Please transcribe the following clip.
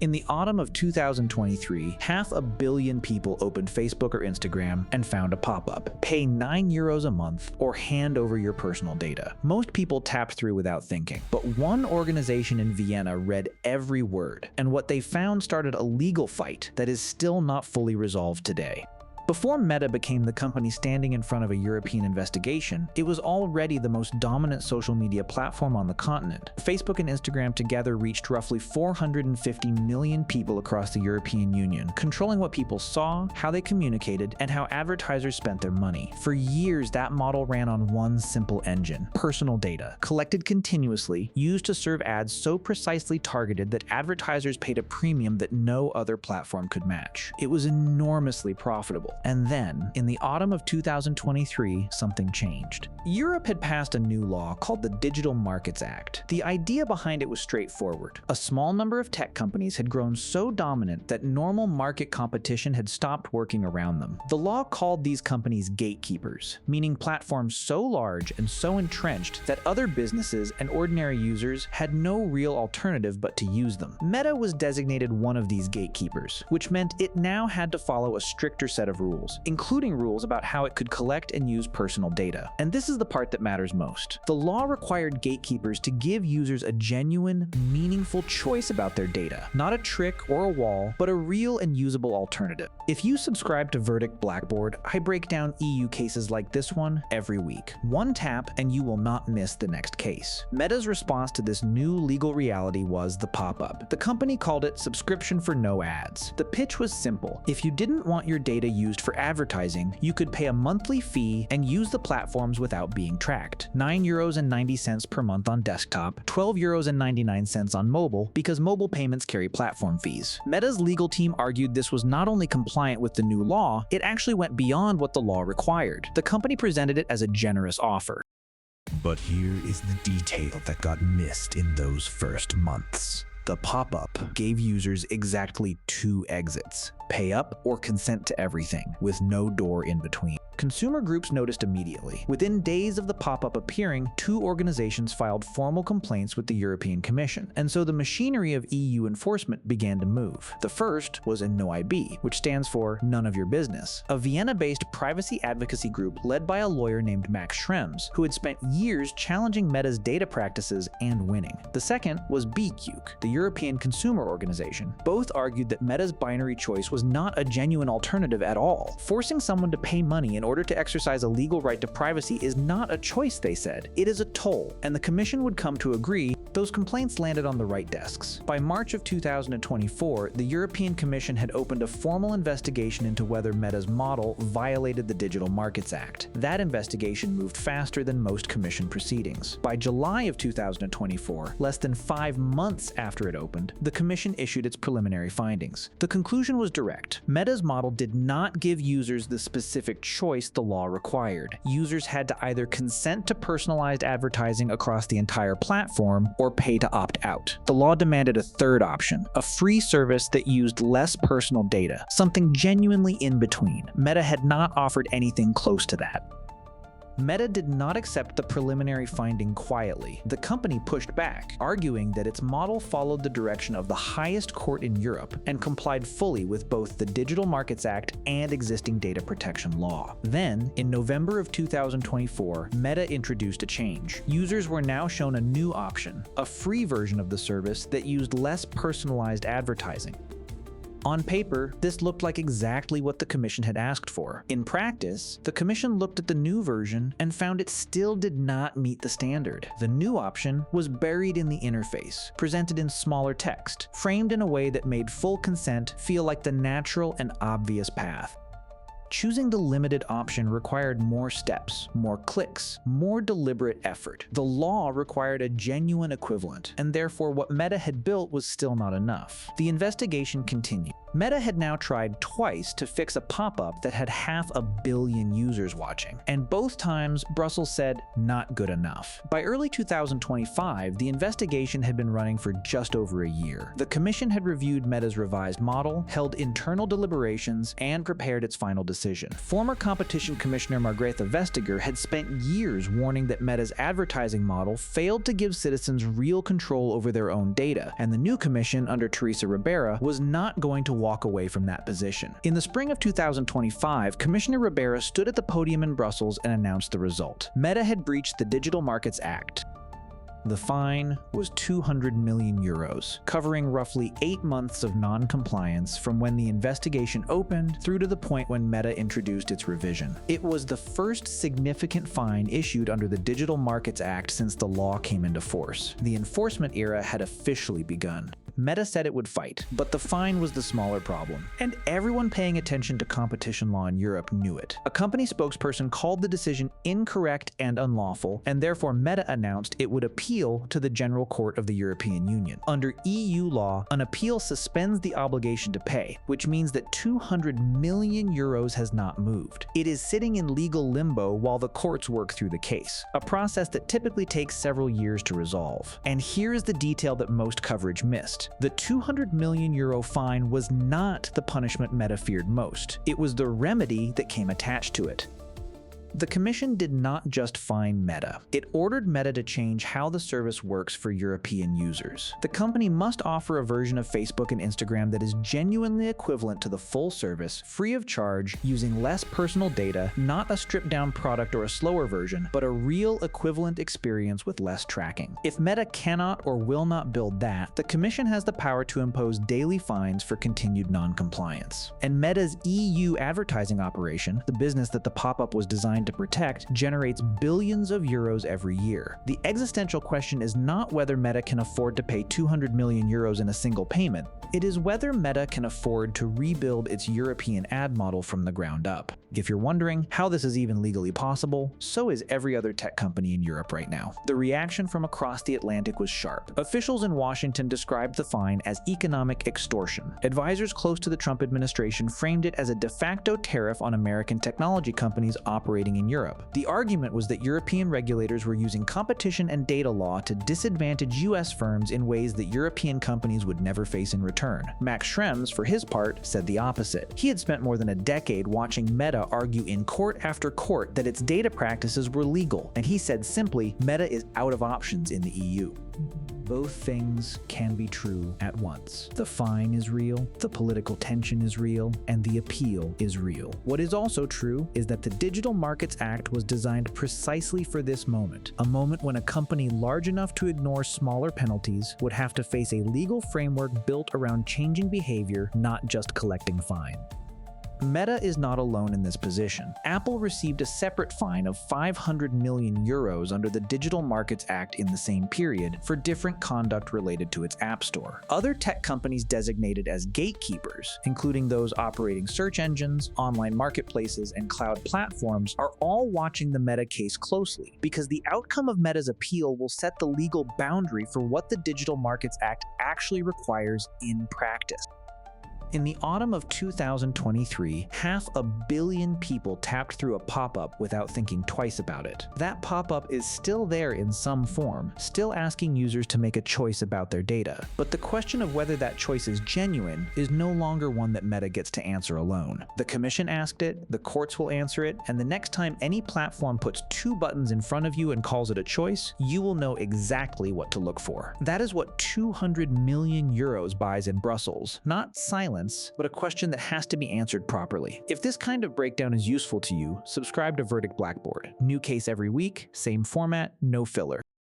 In the autumn of 2023, 500 million people opened Facebook or Instagram and found a pop-up. Pay €9 a month or hand over your personal data. Most people tapped through without thinking, but one organization in Vienna read every word, and what they found started a legal fight that is still not fully resolved today. Before Meta became the company standing in front of a European investigation, it was already the most dominant social media platform on the continent. Facebook and Instagram together reached roughly 450 million people across the European Union, controlling what people saw, how they communicated, and how advertisers spent their money. For years, that model ran on one simple engine: personal data, collected continuously, used to serve ads so precisely targeted that advertisers paid a premium that no other platform could match. It was enormously profitable. And then, in the autumn of 2023, something changed. Europe had passed a new law called the Digital Markets Act. The idea behind it was straightforward. A small number of tech companies had grown so dominant that normal market competition had stopped working around them. The law called these companies gatekeepers, meaning platforms so large and so entrenched that other businesses and ordinary users had no real alternative but to use them. Meta was designated one of these gatekeepers, which meant it now had to follow a stricter set of rules, including rules about how it could collect and use personal data. And this is the part that matters most. The law required gatekeepers to give users a genuine, meaningful choice about their data, not a trick or a wall, but a real and usable alternative. If you subscribe to Verdict Blackboard, I break down EU cases like this one every week. One tap and you will not miss the next case. Meta's response to this new legal reality was the pop-up. The company called it subscription for no ads. The pitch was simple. If you didn't want your data used for advertising, you could pay a monthly fee and use the platforms without being tracked. €9.90 per month on desktop, €12.99 on mobile, because mobile payments carry platform fees. Meta's legal team argued this was not only compliant with the new law, it actually went beyond what the law required. The company presented it as a generous offer. But here is the detail that got missed in those first months. The pop-up gave users exactly 2 exits: pay up or consent to everything, with no door in between. Consumer groups noticed immediately. Within days of the pop-up appearing, 2 organizations filed formal complaints with the European Commission, and so the machinery of EU enforcement began to move. The first was NOYB, which stands for None of Your Business, a Vienna-based privacy advocacy group led by a lawyer named Max Schrems, who had spent years challenging Meta's data practices and winning. The second was BEUC, the European Consumer Organization. Both argued that Meta's binary choice was not a genuine alternative at all. Forcing someone to pay money in order to exercise a legal right to privacy is not a choice, they said. It is a toll, and the Commission would come to agree. Those complaints landed on the right desks. By March of 2024, the European Commission had opened a formal investigation into whether Meta's model violated the Digital Markets Act. That investigation moved faster than most Commission proceedings. By July of 2024, less than 5 months after it opened, the Commission issued its preliminary findings. The conclusion was direct. Meta's model did not give users the specific choice the law required. Users had to either consent to personalized advertising across the entire platform or pay to opt out. The law demanded a third option, a free service that used less personal data, something genuinely in between. Meta had not offered anything close to that. Meta did not accept the preliminary finding quietly. The company pushed back, arguing that its model followed the direction of the highest court in Europe and complied fully with both the Digital Markets Act and existing data protection law. Then, in November of 2024, Meta introduced a change. Users were now shown a new option, a free version of the service that used less personalized advertising. On paper, this looked like exactly what the Commission had asked for. In practice, the Commission looked at the new version and found it still did not meet the standard. The new option was buried in the interface, presented in smaller text, framed in a way that made full consent feel like the natural and obvious path. Choosing the limited option required more steps, more clicks, more deliberate effort. The law required a genuine equivalent, and therefore what Meta had built was still not enough. The investigation continued. Meta had now tried twice to fix a pop-up that had 500 million users watching, and both times Brussels said, not good enough. By early 2025, the investigation had been running for just over a year. The Commission had reviewed Meta's revised model, held internal deliberations, and prepared its final decision. decision. Former Competition Commissioner Margrethe Vestager had spent years warning that Meta's advertising model failed to give citizens real control over their own data, and the new commission under Teresa Ribera was not going to walk away from that position. In the spring of 2025, Commissioner Ribera stood at the podium in Brussels and announced the result. Meta had breached the Digital Markets Act. The fine was 200 million euros, covering roughly 8 months of non-compliance from when the investigation opened through to the point when Meta introduced its revision. It was the first significant fine issued under the Digital Markets Act since the law came into force. The enforcement era had officially begun. Meta said it would fight, but the fine was the smaller problem, and everyone paying attention to competition law in Europe knew it. A company spokesperson called the decision incorrect and unlawful, and therefore Meta announced it would appeal to the General Court of the European Union. Under EU law, an appeal suspends the obligation to pay, which means that 200 million euros has not moved. It is sitting in legal limbo while the courts work through the case, a process that typically takes several years to resolve. And here is the detail that most coverage missed. The 200 million euro fine was not the punishment Meta feared most. It was the remedy that came attached to it. The Commission did not just fine Meta. It ordered Meta to change how the service works for European users. The company must offer a version of Facebook and Instagram that is genuinely equivalent to the full service, free of charge, using less personal data, not a stripped-down product or a slower version, but a real equivalent experience with less tracking. If Meta cannot or will not build that, the Commission has the power to impose daily fines for continued non-compliance. And Meta's EU advertising operation, the business that the pop-up was designed to protect, generates billions of euros every year. The existential question is not whether Meta can afford to pay 200 million euros in a single payment. It is whether Meta can afford to rebuild its European ad model from the ground up. If you're wondering how this is even legally possible, so is every other tech company in Europe right now. The reaction from across the Atlantic was sharp. Officials in Washington described the fine as economic extortion. Advisors close to the Trump administration framed it as a de facto tariff on American technology companies operating in Europe. The argument was that European regulators were using competition and data law to disadvantage US firms in ways that European companies would never face in return. Max Schrems, for his part, said the opposite. He had spent more than a decade watching Meta argue in court after court that its data practices were legal, and he said simply, Meta is out of options in the EU. Both things can be true at once. The fine is real, the political tension is real, and the appeal is real. What is also true is that the Digital Markets Act was designed precisely for this moment, a moment when a company large enough to ignore smaller penalties would have to face a legal framework built around changing behavior, not just collecting fine. Meta is not alone in this position. Apple received a separate fine of 500 million euros under the Digital Markets Act in the same period for different conduct related to its App Store. Other tech companies designated as gatekeepers, including those operating search engines, online marketplaces, and cloud platforms, are all watching the Meta case closely, because the outcome of Meta's appeal will set the legal boundary for what the Digital Markets Act actually requires in practice. In the autumn of 2023, 500 million people tapped through a pop-up without thinking twice about it. That pop-up is still there in some form, still asking users to make a choice about their data. But the question of whether that choice is genuine is no longer one that Meta gets to answer alone. The Commission asked it, the courts will answer it, and the next time any platform puts 2 buttons in front of you and calls it a choice, you will know exactly what to look for. That is what 200 million euros buys in Brussels. Not silence, but a question that has to be answered properly. If this kind of breakdown is useful to you, subscribe to Verdict Blackboard. New case every week, same format, no filler.